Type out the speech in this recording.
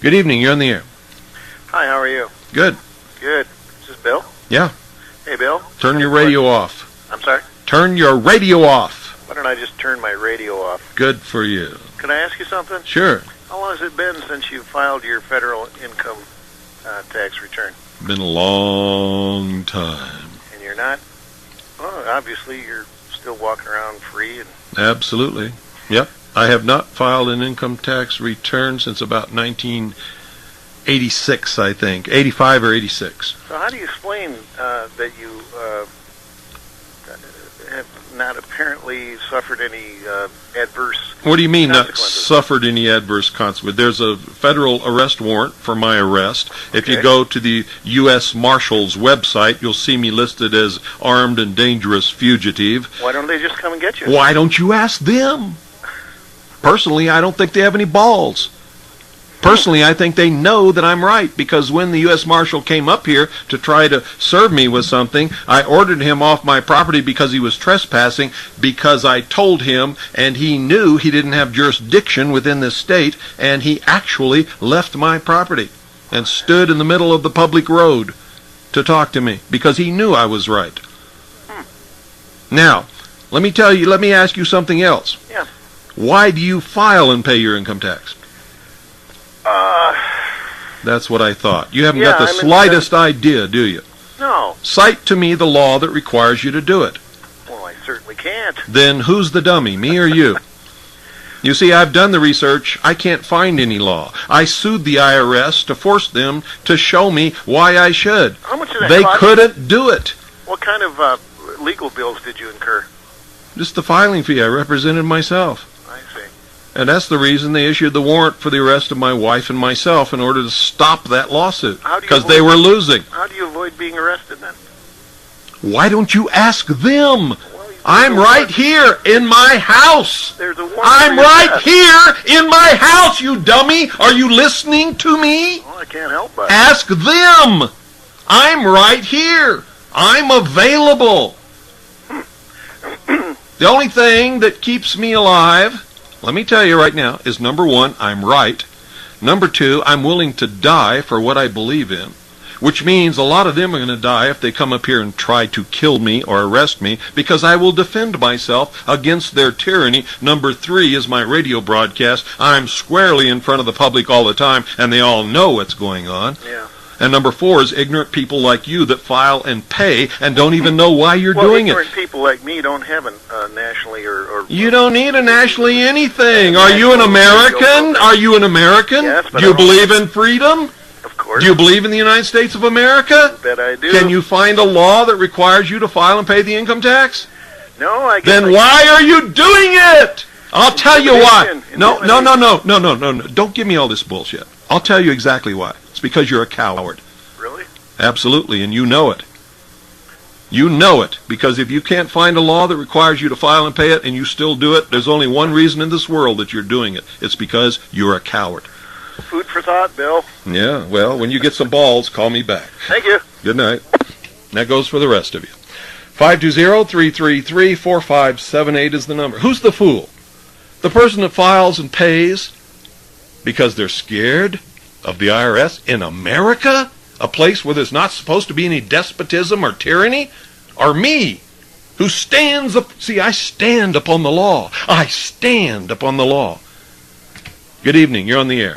Good evening. You're on the air. Hi, how are you? Good. Good. Is this Bill? Yeah. Hey, Bill. Turn your radio off. I'm sorry? Turn your radio off. Why don't I just turn my radio off? Good for you. Can I ask you something? Sure. How long has it been since you filed your federal income tax return? Been a long time. And you're not? Well, obviously you're still walking around free. And Absolutely. Yep. I have not filed an income tax return since about 1986, I think. 85 or 86. so how do you explain that you have not apparently suffered any adverse What do you mean not consequences? suffered any adverse consequence? There's a federal arrest warrant for my arrest. If you Okay. go to the U.S. Marshals website, you'll see me listed as armed and dangerous fugitive. Why don't they just come and get you? Why don't you ask them? Personally, I don't think they have any balls. Personally, I think they know that I'm right, because when the U.S. Marshal came up here to try to serve me with something, I ordered him off my property because he was trespassing, because I told him, and he knew he didn't have jurisdiction within this state, and he actually left my property and stood in the middle of the public road to talk to me, because he knew I was right. Now, let me ask you something else. Yeah. Why do you file and pay your income tax? That's what I thought. You haven't got the I'm in- slightest idea, do you? No. Cite to me the law that requires you to do it. Well, I certainly can't. Then who's the dummy, me or you? You see, I've done the research. I can't find any law. I sued the IRS to force them to show me why I should. How much did that They cost? couldn't do it. What kind of legal bills did you incur? Just the filing fee. I represented myself. I see. And that's the reason they issued the warrant for the arrest of my wife and myself, in order to stop that lawsuit, How do you because they avoid- were losing. How do you avoid being arrested then? Why don't you ask them? Well, I'm right here in my house. There's a warrant. I'm for your right arrest. here in my house, you dummy. Are you listening to me? Well, I can't help but. Ask them. I'm right here. I'm available. The only thing that keeps me alive, let me tell you right now, is number one, I'm right. Number two, I'm willing to die for what I believe in, which means a lot of them are going to die if they come up here and try to kill me or arrest me, because I will defend myself against their tyranny. Number three is my radio broadcast. I'm squarely in front of the public all the time, and they all know what's going on. Yeah. And number four is ignorant people like you that file and pay and don't even know why you're doing it. ignorant people like me don't have a nationally or You don't need a nationally anything. Are you an American? Are you an American? Yes, but Do you I don't- believe in freedom? of course. Do you believe in the United States of America? Bet I do. Can you find a law that requires you to file and pay the income tax? No, I guess. Then why are you doing it? I'll tell you why. Intimidation. No. Don't give me all this bullshit. I'll tell you exactly why. It's because you're a coward. Really? Absolutely, and you know it. You know it, because if you can't find a law that requires you to file and pay it, and you still do it, there's only one reason in this world that you're doing it. It's because you're a coward. Food for thought, Bill. Yeah, well, when you get some balls, call me back. Thank you. Good night. And that goes for the rest of you. 520-333-4578 is the number. Who's the fool? The person that files and pays because they're scared of the IRS in America? A place where there's not supposed to be any despotism or tyranny? Or me, who stands up? See, I stand upon the law. I stand upon the law. Good evening. You're on the air.